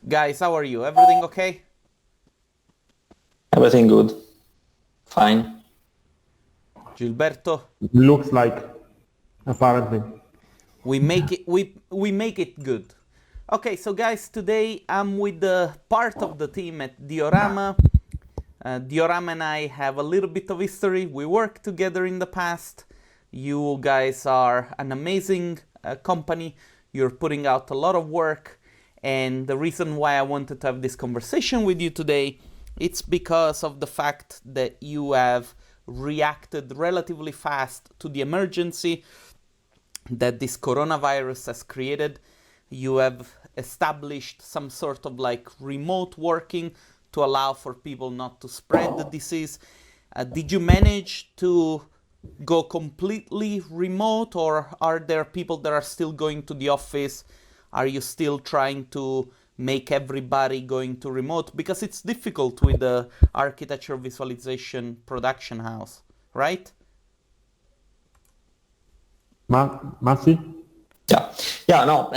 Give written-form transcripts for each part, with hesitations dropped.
Guys, how are you? Everything okay? Everything good. Fine. Gilberto? Looks like, apparently. We make it good. Okay, so guys, today I'm with the part of the team at Diorama. Diorama and I have a little bit of history. We worked together in the past. You guys are an amazing company. You're putting out a lot of work. And the reason why I wanted to have this conversation with you today, it's because of the fact that you have reacted relatively fast to the emergency that this coronavirus has created. You have established some sort of like remote working to allow for people not to spread the disease. Did you manage to go completely remote, or are there people that are still going to the office? Are you still trying to make everybody going to remote? Because it's difficult with the architecture visualization production house, right? Massi? Yeah, no,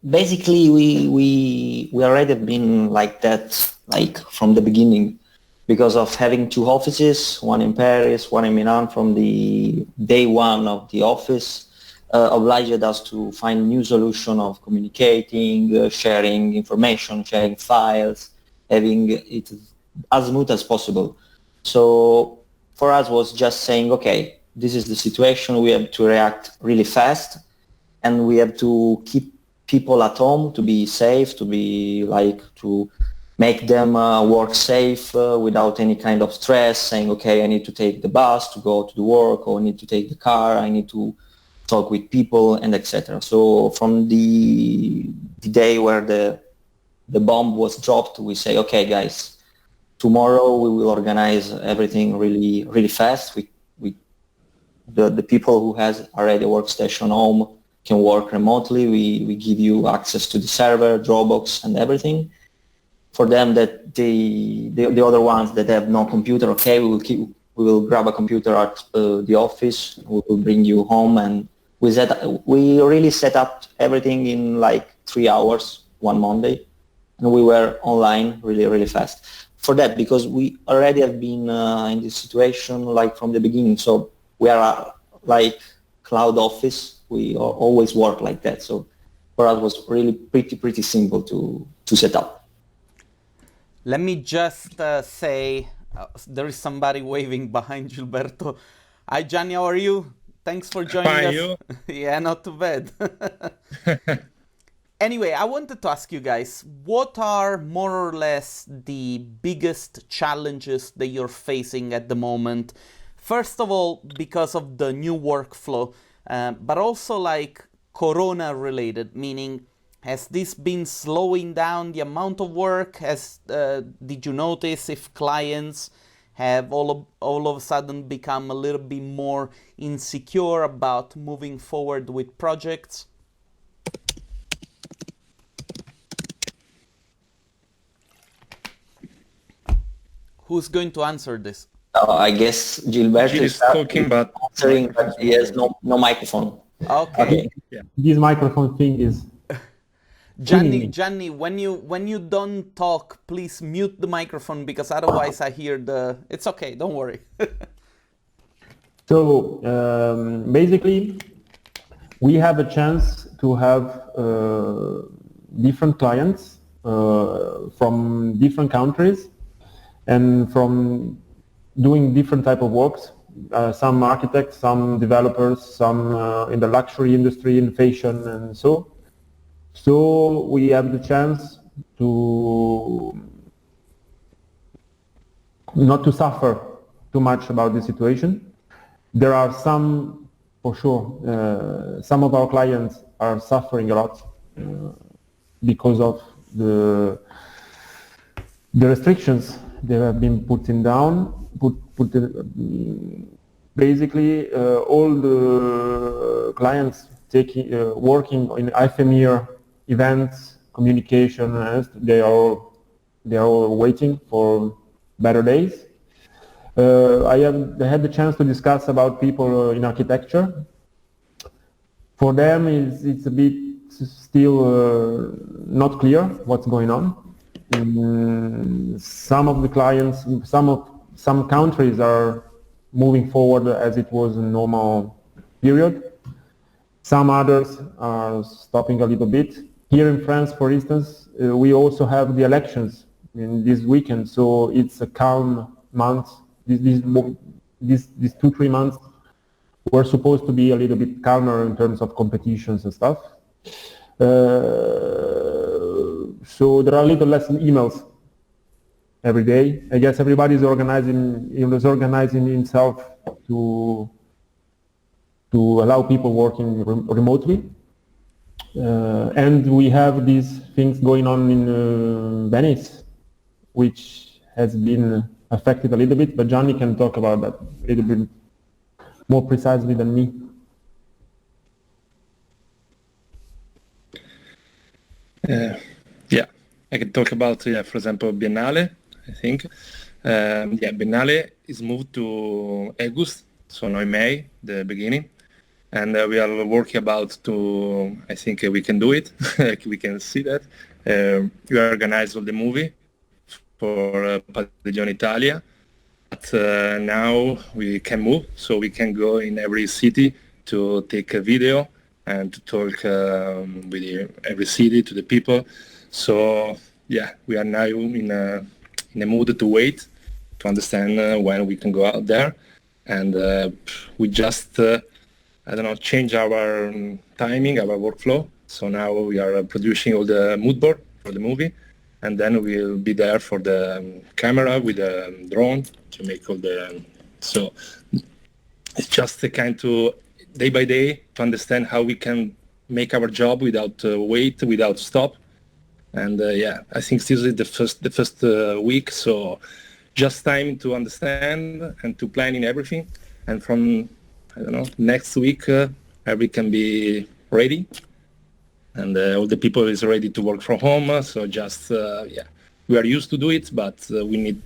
basically we already have been like that, like from the beginning, because of having two offices, one in Paris, one in Milan. From the day one of the office, obliged us to find new solution of communicating, sharing information, sharing files, having it as smooth as possible. So for us was just saying, okay, this is the situation, we have to react really fast, and we have to keep people at home to be safe, to make them work safe without any kind of stress, saying, okay, I need to take the bus to go to the work, or I need to take the car, I need to talk with people, and etc. So from the day where the bomb was dropped, we say, okay, guys, tomorrow we will organize everything really fast. The people who has already a workstation home can work remotely. We give you access to the server, Dropbox, and everything. For them, that the other ones that have no computer, okay, we will grab a computer at the office. We will bring you home, and we really set up everything in like 3 hours one Monday, and we were online really fast. For that, because we already have been in this situation like from the beginning, so we are like cloud office. We always work like that. So for us, it was really pretty simple to set up. Let me just say, there is somebody waving behind Gilberto. Hi, Gianni, how are you? Thanks for joining us. You? Yeah, not too bad. Anyway, I wanted to ask you guys, what are more or less the biggest challenges that you're facing at the moment? First of all, because of the new workflow, but also like Corona related, meaning has this been slowing down the amount of work? Did you notice if clients have all of a sudden become a little bit more insecure about moving forward with projects? Who's going to answer this? I guess Gilberto is talking, but answering, but he has no microphone. Okay. Yeah. This microphone thing is... Gianni, when you don't talk, please mute the microphone, because otherwise I hear the... It's okay, don't worry. So basically, we have a chance to have different clients from different countries and from doing different type of works. Some architects, some developers, some in the luxury industry, in fashion, and so. So we have the chance to not to suffer too much about the situation. There are some, for sure, some of our clients are suffering a lot because of the restrictions that have been putting down. Basically, all the clients working in ephemeral events, communication, they are all waiting for better days. I had the chance to discuss about people in architecture. For them, it's a bit still not clear what's going on. Some of the clients, some countries are moving forward as it was a normal period. Some others are stopping a little bit. Here in France, for instance, we also have the elections in this weekend, so it's a calm month. These 2-3 months were supposed to be a little bit calmer in terms of competitions and stuff. So there are a little less emails every day. I guess everybody's organizing himself to allow people working remotely. And we have these things going on in Venice, which has been affected a little bit, but Gianni can talk about that a little bit more precisely than me. Yeah, I can talk about, for example, Biennale, I think. Biennale is moved to August, so now in May, the beginning. And we are working about to, I think we can do it, we can see that. We organize all the movie for Padiglione Italia. But now we can move, so we can go in every city to take a video and to talk with every city, to the people. So yeah, we are now in a mood to wait, to understand when we can go out there. And we just, change our timing, our workflow. So now we are producing all the mood board for the movie, and then we'll be there for the camera with the drone to make all the... So it's just a kind of day by day to understand how we can make our job without wait, without stop. And I think this is the first week, so just time to understand and to plan in everything. And from, next week, everything can be ready. And all the people is ready to work from home. So just, we are used to do it, but we need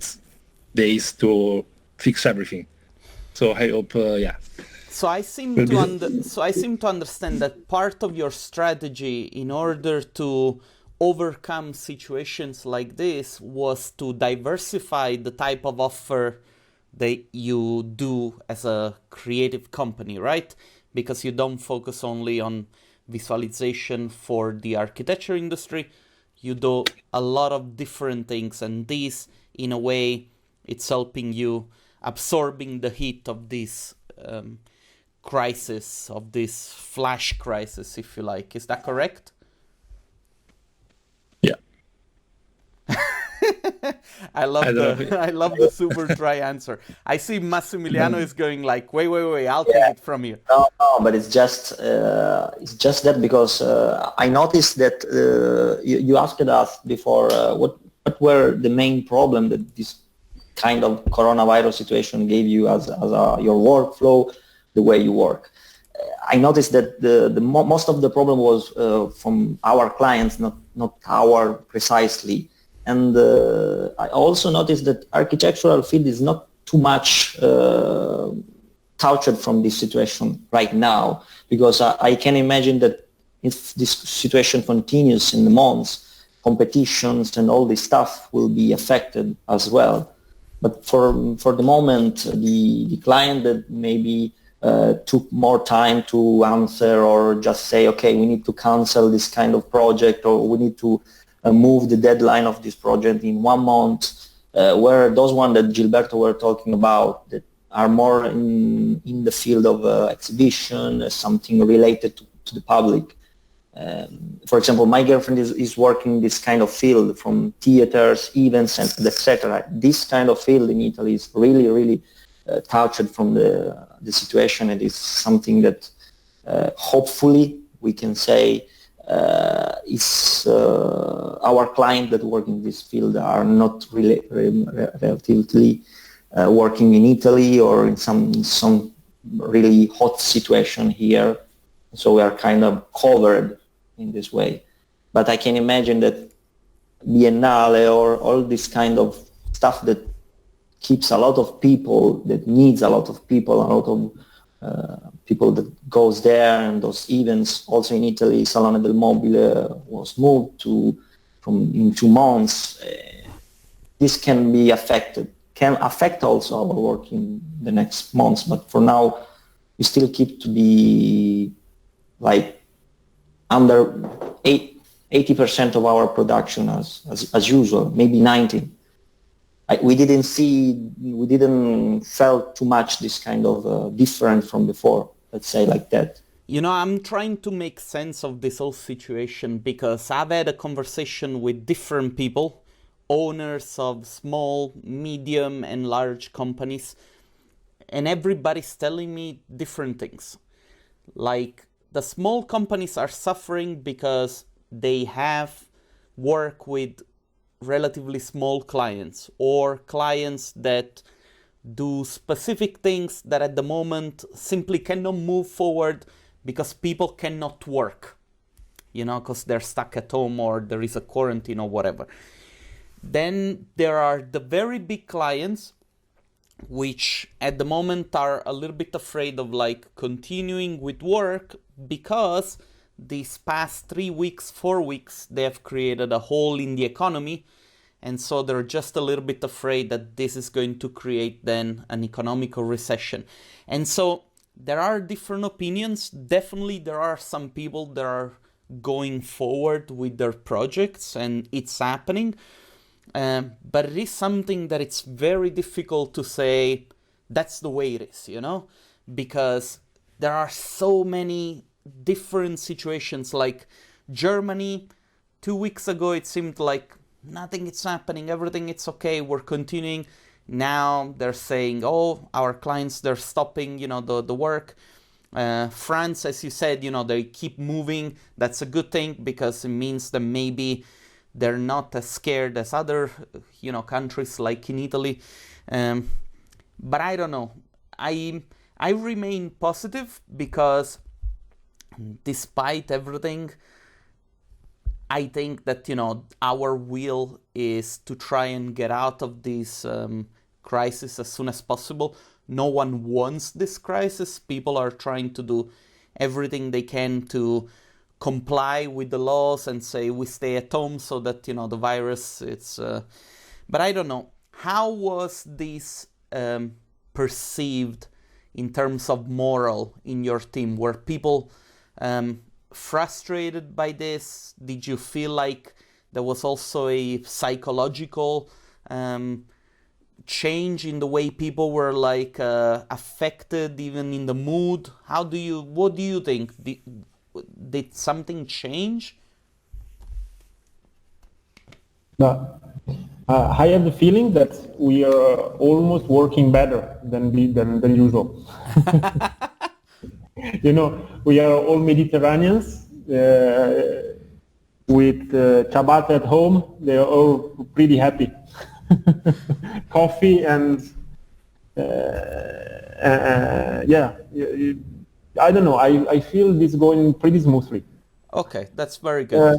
days to fix everything. So I hope, So I seem to understand that part of your strategy in order to overcome situations like this was to diversify the type of offer that you do as a creative company, right? Because you don't focus only on visualization for the architecture industry, you do a lot of different things, and this, in a way, it's helping you absorbing the heat of this crisis, of this flash crisis, if you like. Is that correct? Yeah. I love the super dry answer. I see Massimiliano is going like, wait, I'll take it from you. No, but it's just that because I noticed that you asked us before what were the main problem that this kind of coronavirus situation gave you as your workflow, the way you work. I noticed that the most of the problem was from our clients, not our precisely. And I also noticed that architectural field is not too much touched from this situation right now, because I can imagine that if this situation continues in the months, competitions and all this stuff will be affected as well. But for the moment, the client that maybe took more time to answer or just say, okay, we need to cancel this kind of project, or we need to move the deadline of this project in 1 month, where those ones that Gilberto were talking about that are more in the field of exhibition, something related to the public. For example, my girlfriend is working this kind of field, from theaters, events, and etc. This kind of field in Italy is really, really touched from the situation. It is something that hopefully we can say is our client that work in this field are not really relatively working in Italy or in some really hot situation here. So we are kind of covered in this way. But I can imagine that Biennale or all this kind of stuff that keeps a lot of people, that needs a lot of people, a lot of people that goes there, and those events. Also in Italy, Salone del Mobile was moved in 2 months. This can be affected, can affect also our work in the next months, but for now we still keep to be like under 80% of our production as usual, maybe 90. We didn't felt too much this kind of different from before, let's say like that. You know, I'm trying to make sense of this whole situation because I've had a conversation with different people, owners of small, medium, and large companies, and everybody's telling me different things. Like, the small companies are suffering because they have work with relatively small clients or clients that do specific things that at the moment simply cannot move forward because people cannot work, you know, because they're stuck at home or there is a quarantine or whatever. Then there are the very big clients which at the moment are a little bit afraid of like continuing with work because these past 3 weeks, 4 weeks, they have created a hole in the economy, and so they're just a little bit afraid that this is going to create then an economical recession. And so there are different opinions. Definitely there are some people that are going forward with their projects and it's happening. But it is something that it's very difficult to say that's the way it is, you know, because there are so many different situations. Like Germany, 2 weeks ago, it seemed like nothing is happening, everything it's okay, we're continuing. Now they're saying, oh, our clients, they're stopping, you know, the work. France, as you said, you know, they keep moving. That's a good thing because it means that maybe they're not as scared as other, you know, countries like in Italy. But I don't know. I remain positive because despite everything, I think that, you know, our will is to try and get out of this crisis as soon as possible. No one wants this crisis. People are trying to do everything they can to comply with the laws and say we stay at home so that, you know, the virus, it's... But I don't know. How was this perceived in terms of moral in your team? Were people frustrated by this? Did you feel like there was also a psychological change in the way people were like affected, even in the mood? What do you think? Did something change? No. I have the feeling that we are almost working better than usual. You know, we are all Mediterraneans with 𝘄𝗶𝗧𝗲𝗏 at home. They are all pretty happy. Coffee and yeah. I don't know. I feel this going pretty smoothly. Okay, that's very good.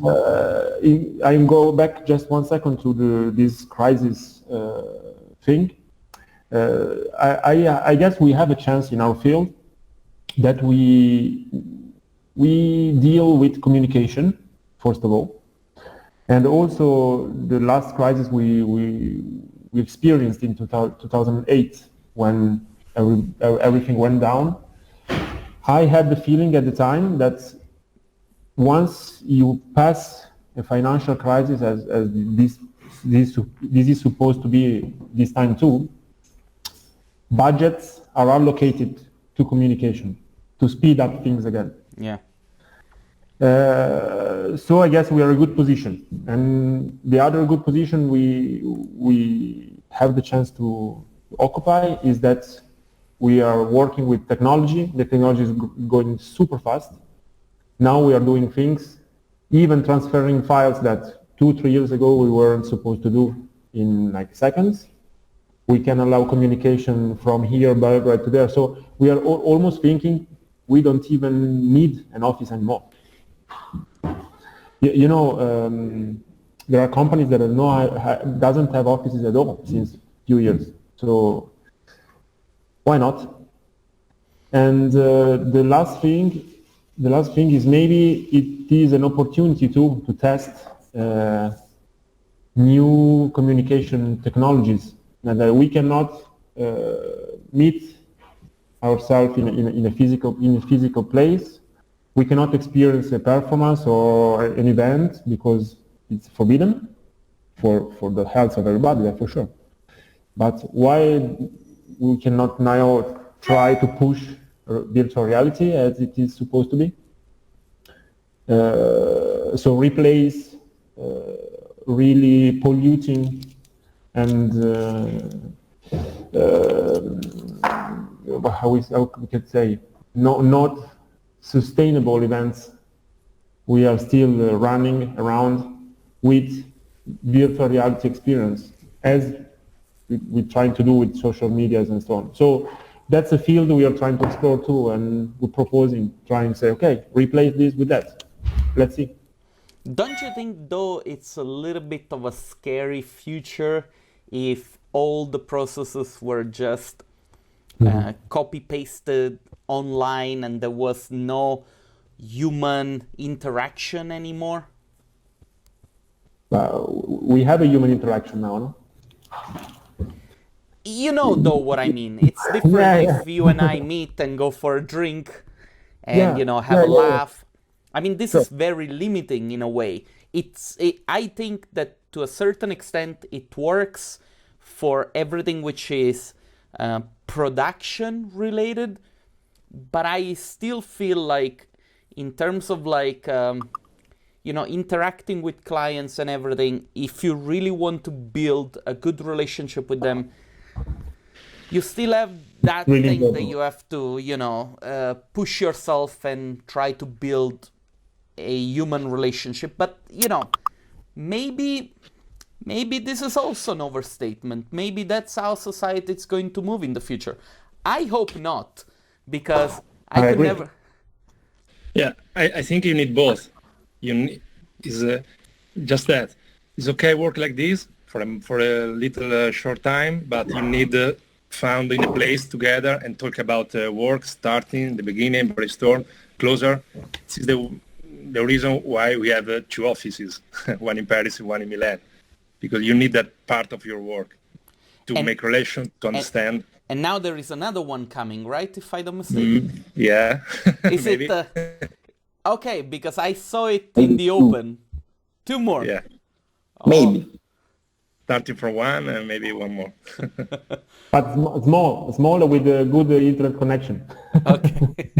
I go back just 1 second to this crisis thing. I guess we have a chance in our field that we deal with communication, first of all, and also the last crisis we experienced in 2008 when everything went down. I had the feeling at the time that once you pass a financial crisis, as this is supposed to be this time too, budgets are allocated to communication to speed up things again. Yeah. So I guess we are in a good position. And the other good position we have the chance to occupy is that we are working with technology. The technology is going super fast. Now we are doing things, even transferring files that 2-3 years ago we weren't supposed to do in like seconds. We can allow communication from here right to there. So we are almost thinking we don't even need an office anymore. You know, there are companies that doesn't have offices at all since a few years. So why not? And the last thing is maybe it is an opportunity to test new communication technologies, and that we cannot meet ourselves in a physical place. We cannot experience a performance or an event because it's forbidden for the health of everybody, that's for sure. But why we cannot now try to push virtual reality as it is supposed to be? So replace really polluting and how we can say not sustainable events. We are still running around with virtual reality experience, as we're trying to do with social medias and so on. So that's a field we are trying to explore too, and we're proposing, trying to say, okay, replace this with that. Let's see. Don't you think, though, it's a little bit of a scary future if all the processes were just copy-pasted online and there was no human interaction anymore? We have a human interaction now, no? You know, though, what I mean. It's different if you and I meet and go for a drink and, you know, have a laugh. I mean, this is very limiting in a way. I think that to a certain extent it works for everything which is production related, but I still feel like in terms of like, you know, interacting with clients and everything, if you really want to build a good relationship with them, you still have that really thing that you have to, you know, push yourself and try to build a human relationship. But, you know, maybe this is also an overstatement. Maybe that's how society is going to move in the future. I hope not, because I could never... Yeah, I think you need both. Just that. It's okay work like this for a little short time, but you need found in a place together and talk about work, starting, the beginning, brainstorm, closer. This is the reason why we have two offices, one in Paris and one in Milan, because you need that part of your work to make relation, to understand. And now there is another one coming, right? If I don't mistake. Yeah. Is it? Okay, because I saw it in the open. Two more. Yeah. Maybe. Starting from one and maybe one more. But smaller with a good internet connection. Okay.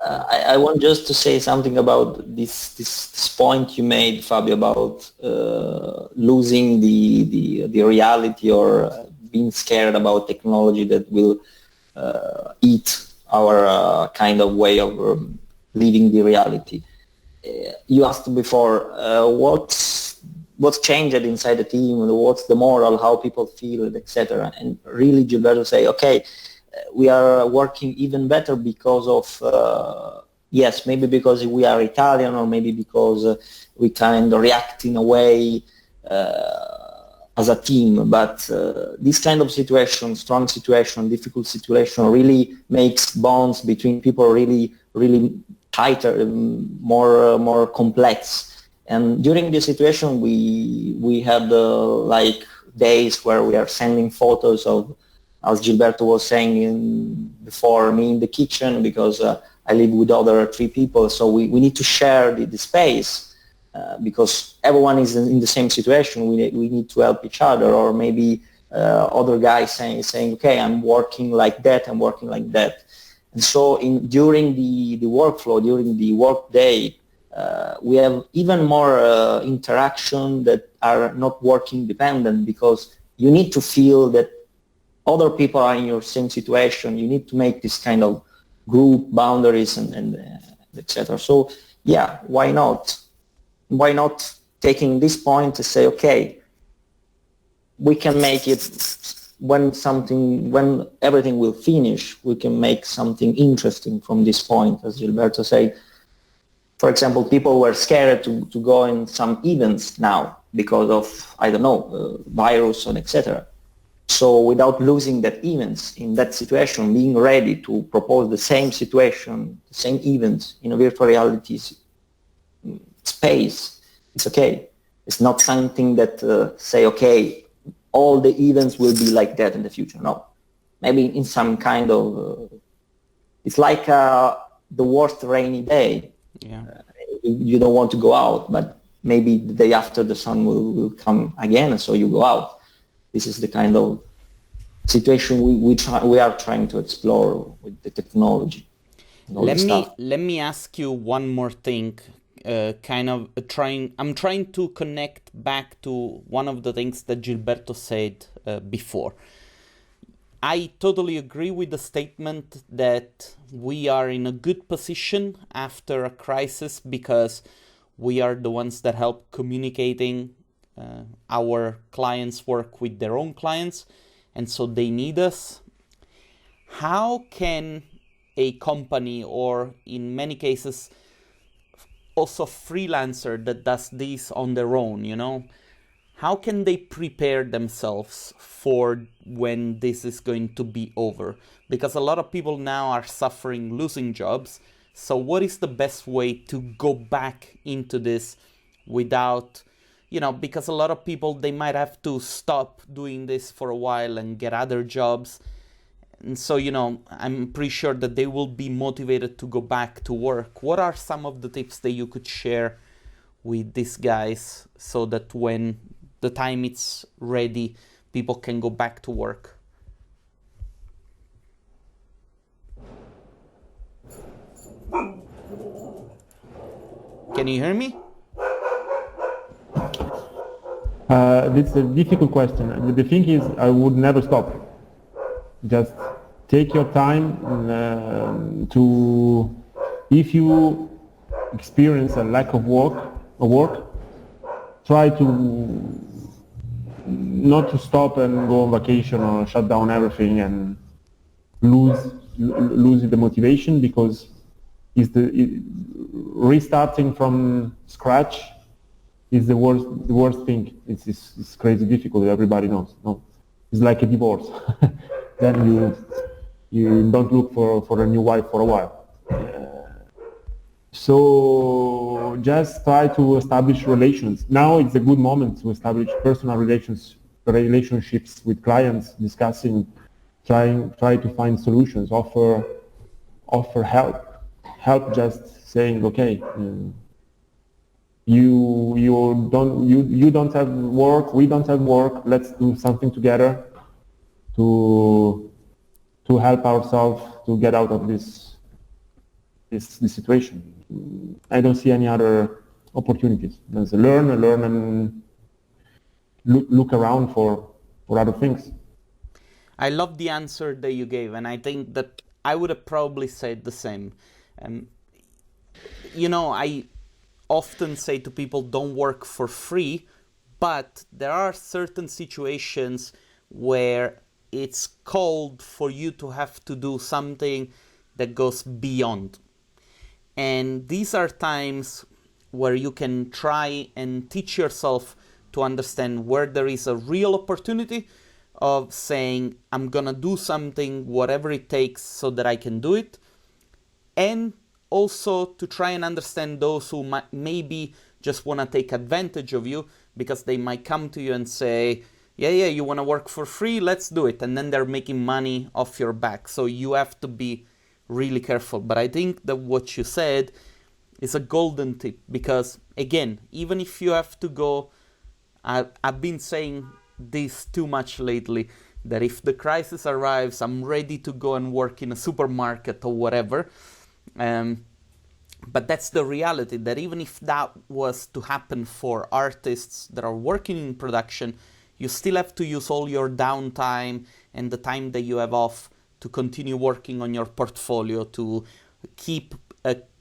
I want just to say something about this point you made, Fabio, about losing the reality or being scared about technology that will eat our kind of way of living the reality. You asked before, what's changed inside the team, what's the moral, how people feel, etc. And really, 𝘊𝗿𝗏 say, okay, we are working even better because of, yes, maybe because we are Italian, or maybe because we kind of react in a way as a team. But this kind of situation, strong situation, difficult situation, really makes bonds between people really tighter, more complex. And during this situation, we had like days where we are sending photos of, as 𝘊𝗏𝗏 was saying before, me in the kitchen, because I live with other 3 people. So we need to share the space because everyone is in the same situation. We need to help each other, or maybe other guys saying, okay, I'm working like that, I'm working like that. And so during the workflow, during the work day, we have even more interaction that are not working dependent, because you need to feel that other people are in your same situation. You need to make this kind of group boundaries and etc. So yeah, why not? Why not taking this point to say, okay, we can make it when everything will finish, we can make something interesting from this point, as 𝘊𝗏𝗏 said. For example, people were scared to go in some events now because of, I don't know, virus and etc. So without losing that events in that situation, being ready to propose the same situation, the same events in a virtual reality space, it's okay. It's not something that say, okay, all the events will be like that in the future. No, maybe in some kind of, it's like the worst rainy day. Yeah. You don't want to go out, but maybe the day after the sun will come again, so you go out. This is the kind of situation we are trying to explore with the technology. Let me ask you one more thing. I'm trying to connect back to one of the things that Gilberto said before. I totally agree with the statement that we are in a good position after a crisis because we are the ones that help communicating. Our clients work with their own clients, and so they need us. How can a company, or in many cases also freelancer that does this on their own, how can they prepare themselves for when this is going to be over? Because a lot of people now are suffering losing jobs. So what is the best way to go back into this without, because a lot of people, they might have to stop doing this for a while and get other jobs. And so, I'm pretty sure that they will be motivated to go back to work. What are some of the tips that you could share with these guys so that when the time it's ready, people can go back to work? Can you hear me? This is a difficult question. The thing is, I would never stop. Just take your time if you experience a lack of work, try to not to stop and go on vacation or shut down everything and lose the motivation, because restarting from scratch is the worst thing. It's crazy difficult. Everybody knows. No, it's like a divorce. Then you don't look for a new wife for a while. So just try to establish relations. Now it's a good moment to establish personal relationships with clients, discussing, try to find solutions, offer help. Just saying, okay, you don't have work, we don't have work. Let's do something together to help ourselves to get out of this situation. I don't see any other opportunities. There's learn and look around for other things. I love the answer that you gave, and I think that I would have probably said the same. I often say to people, don't work for free, but there are certain situations where it's called for you to have to do something that goes beyond. And these are times where you can try and teach yourself to understand where there is a real opportunity of saying, I'm gonna do something, whatever it takes, so that I can do it. And also to try and understand those who maybe just wanna take advantage of you, because they might come to you and say, yeah, you wanna work for free, let's do it. And then they're making money off your back. So you have to be really careful. But I think that what you said is a golden tip, because again, even if you have to go, I've been saying this too much lately, that if the crisis arrives, I'm ready to go and work in a supermarket or whatever. But that's the reality, that even if that was to happen for artists that are working in production, you still have to use all your downtime and the time that you have off to continue working on your portfolio, to keep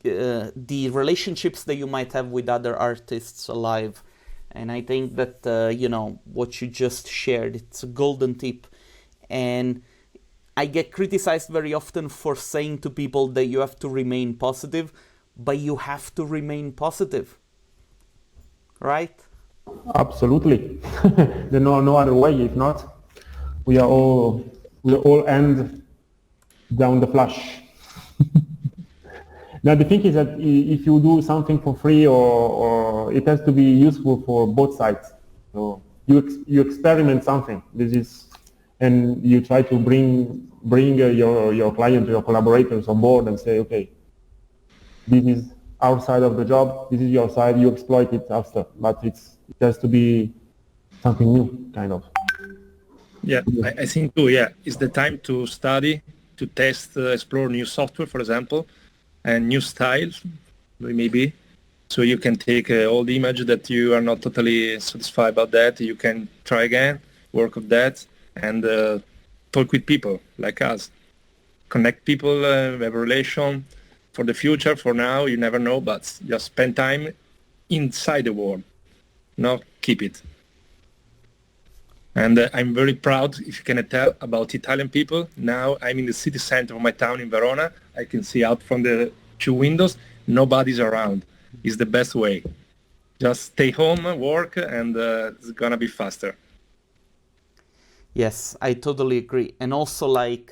the relationships that you might have with other artists alive. And I think that, what you just shared, it's a golden tip. And I get criticized very often for saying to people that you have to remain positive, but you have to remain positive, right? Absolutely. There's no other way. If not, we all end down the flush. Now the thing is that if you do something for free, or it has to be useful for both sides. So you experiment something. And you try to bring your client, your collaborators on board, and say, okay, this is our side of the job. This is your side. You exploit it after, but it has to be something new, kind of. Yeah, I think too. Yeah, it's the time to study, to test, explore new software, for example, and new styles, maybe. So you can take old image that you are not totally satisfied about that. You can try again, work on that, and talk with people like us. Connect people, have a relation for the future. For now, you never know, but just spend time inside the world, not keep it. And I'm very proud, if you can tell, about Italian people. Now I'm in the city center of my town in Verona. I can see out from the 2 windows, nobody's around. It's the best way. Just stay home, work, and it's gonna be faster. Yes, I totally agree. And also, like,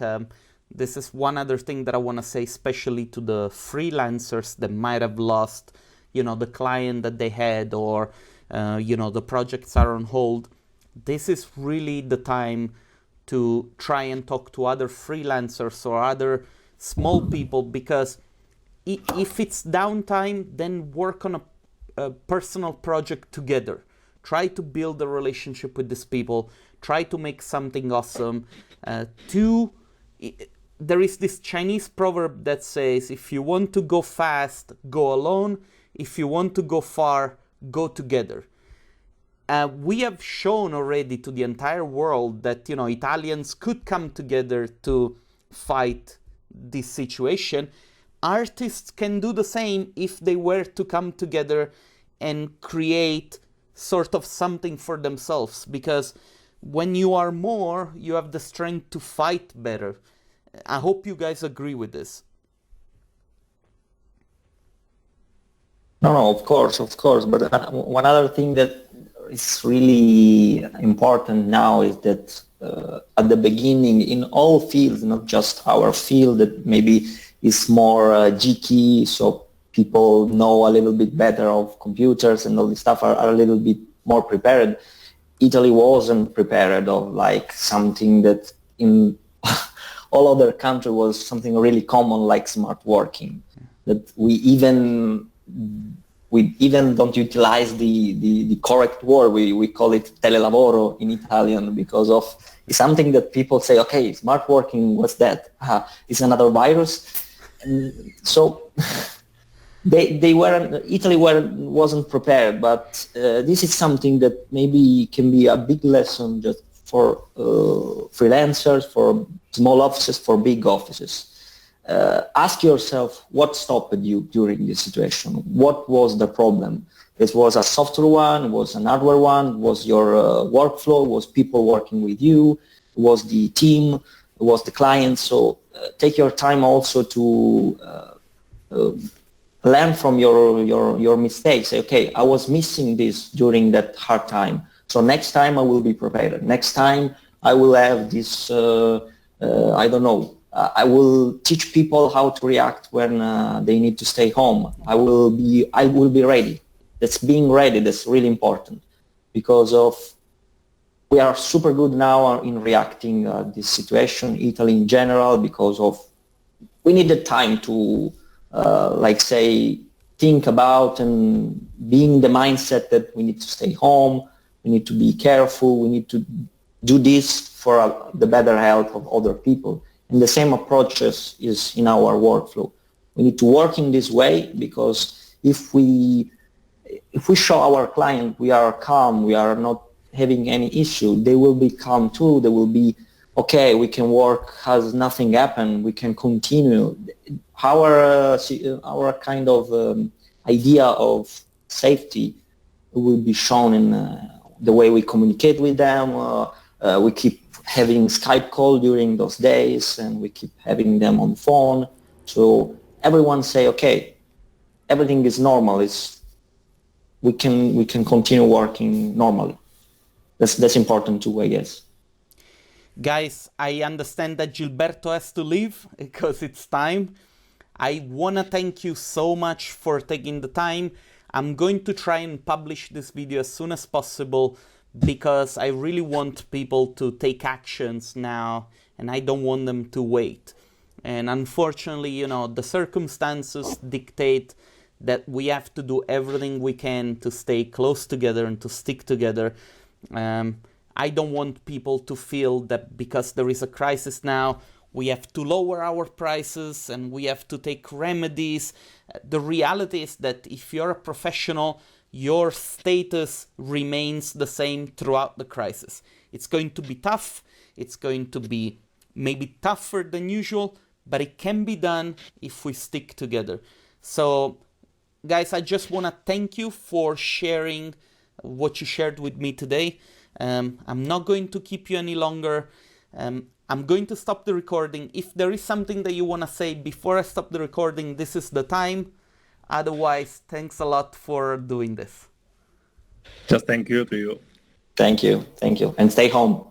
this is one other thing that I want to say, especially to the freelancers that might have lost, the client that they had, or, the projects are on hold. This is really the time to try and talk to other freelancers or other small people, because if it's downtime, then work on a personal project together. Try to build a relationship with these people. Try to make something awesome. There is this Chinese proverb that says, if you want to go fast, go alone. If you want to go far, go together. We have shown already to the entire world that, Italians could come together to fight this situation. Artists can do the same if they were to come together and create sort of something for themselves, because when you are more, you have the strength to fight better. I hope you guys agree with this. No, of course. But one other thing that is really important now is that at the beginning, in all fields, not just our field that maybe is more geeky, so people know a little bit better of computers and all this stuff, are a little bit more prepared. Italy wasn't prepared of like something that in all other countries was something really common, like smart working. That we even don't utilize the correct word. We call it telelavoro in Italian because of it's something that people say, okay, smart working, what's that? It's another virus. And so Italy wasn't prepared, but this is something that maybe can be a big lesson just for freelancers, for small offices, for big offices. Ask yourself what stopped you during this situation. What was the problem? It was a software one, was an hardware one, was your workflow, was people working with you, was the team, was the client. So take your time also to learn from your mistakes. Say, okay, I was missing this during that hard time. So next time I will be prepared. Next time I will have this, I don't know, I will teach people how to react when they need to stay home. I will be ready. That's being ready. That's really important because we are super good now in reacting this situation, Italy in general, because of we needed time to think about and being the mindset that we need to stay home, we need to be careful, we need to do this for the better health of other people. And the same approach is in our workflow. We need to work in this way because if we show our client we are calm, we are not having any issue, they will be calm too. They will be, okay, we can work as nothing happened, we can continue. Our kind of idea of safety will be shown in the way we communicate with them. We keep having Skype call during those days and we keep having them on phone. So everyone say, okay, everything is normal. We can continue working normally. That's important too, I guess. Guys, I understand that Gilberto has to leave because it's time. I want to thank you so much for taking the time. I'm going to try and publish this video as soon as possible because I really want people to take actions now and I don't want them to wait. And unfortunately, you know, the circumstances dictate that we have to do everything we can to stay close together and to stick together. I don't want people to feel that because there is a crisis now, we have to lower our prices and we have to take remedies. The reality is that if you're a professional, your status remains the same throughout the crisis. It's going to be tough. It's going to be maybe tougher than usual, but it can be done if we stick together. So, guys, I just want to thank you for sharing what you shared with me today. I'm not going to keep you any longer. I'm going to stop the recording. If there is something that you want to say before I stop the recording, this is the time. Otherwise, thanks a lot for doing this. Just thank you to you. Thank you. And stay home.